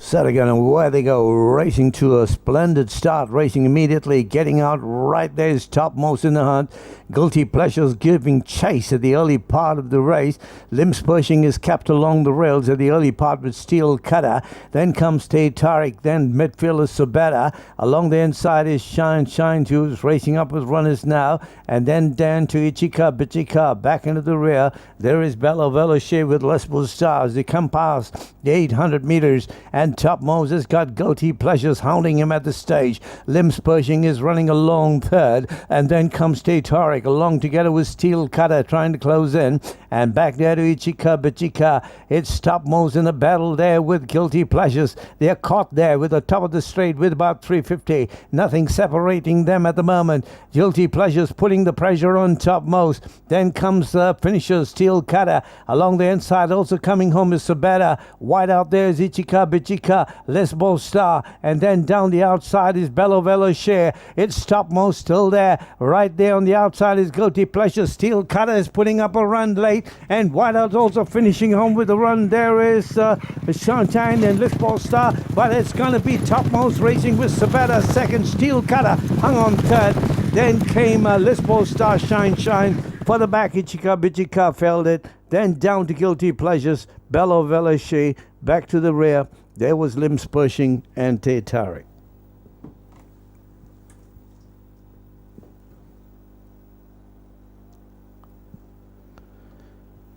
Set again, and away they go, racing to a splendid start, racing immediately, getting out right there is topmost in the hunt. Guilty Pleasures giving chase at the early part of the race. Limbs Pushing is kept along the rails at the early part with Steel Cutter. Then comes Tay Tariq, then midfield is Subetta. Along the inside is Shine, who's racing up with runners now. And then down to Ichika Bichika, back into the rear. There is Bello Veloce with Lesbo Stars. They come past the 800 meters, and topmost has got Guilty Pleasures hounding him at the stage. Limbs Pushing is running along third, and then comes Tay Tariq along together with Steel Cutter trying to close in, and back there to Ichika Bichika. It's topmost in the battle there with Guilty Pleasures. They're caught there with the top of the straight with about 350. Nothing separating them at the moment. Guilty Pleasures putting the pressure on topmost. Then comes the finisher, Steel Cutter. Along the inside also coming home is Sabetta. Wide out there is Ichika Bichika, Lesbo Star, and then down the outside is Bello Veloce. It's topmost still there. Right there on the outside is Guilty Pleasure. Steel Cutter is putting up a run late, and Whiteout also finishing home with a run. There is Sunshine and Lesbo Star, but it's going to be topmost racing with Sabetta second. Steel Cutter hung on third. Then came Lesbo Star, Shine. Further back, Ichika Bichika failed it. Then down to Guilty Pleasures, Bello Veloce, back to the rear. There was Limbs Pushing and Tay Tariq.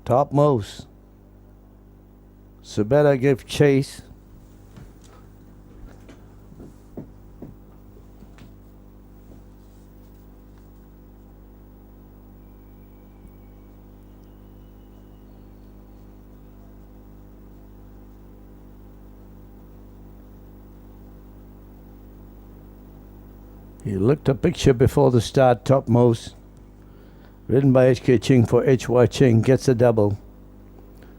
Topmost, Sabetta gave chase. He looked a picture before the start, topmost. Ridden by HK Ching for HY Ching, gets a double.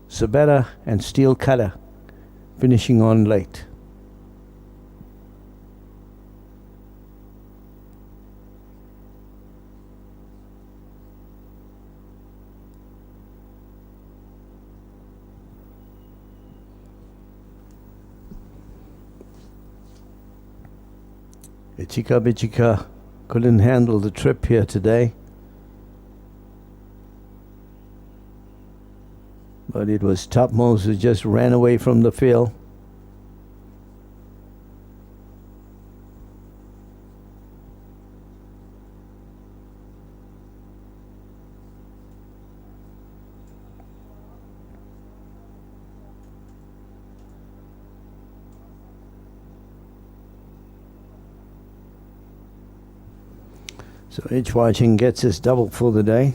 Sabetta and Steel Cutter finishing on late. Ichika Bichika couldn't handle the trip here today, but it was topmost who just ran away from the field. So H. Watching gets his double for the day.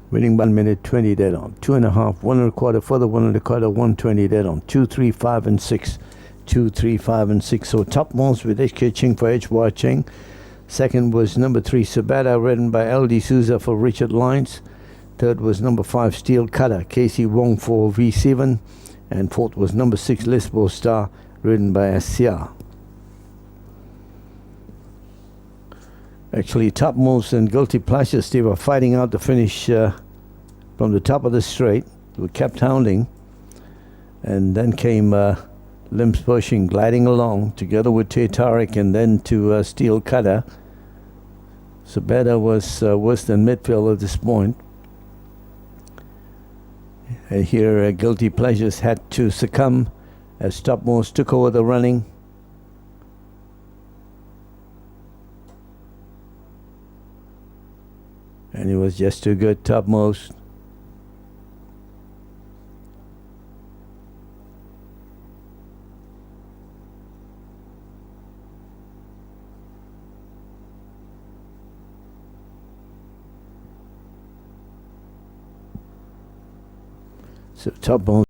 Winning 1 minute 20 dead on. 2.5, 1 1/4, further 1 1/4, 120 dead on. 2, 3, 5, and 6. 2, 3, 5, and 6. So topmost with HK Ching for H. Ching. Second was number 3 Sabetta, ridden by LD Souza for Richard Lyons. Third was number 5 Steel Cutter, Casey Wong for V7. And fourth was number 6 Lesbo Star, ridden by Asia. Actually, topmost and Guilty Pleasures, they were fighting out the finish from the top of the straight. We kept hounding. And then came Limbs Pushing, gliding along together with Tay Tariq, and then to Steel Cutter. Sabetta was worse than midfield at this point. Here, Guilty Pleasures had to succumb as topmost took over the running. And it was just too good, topmost. So topmost.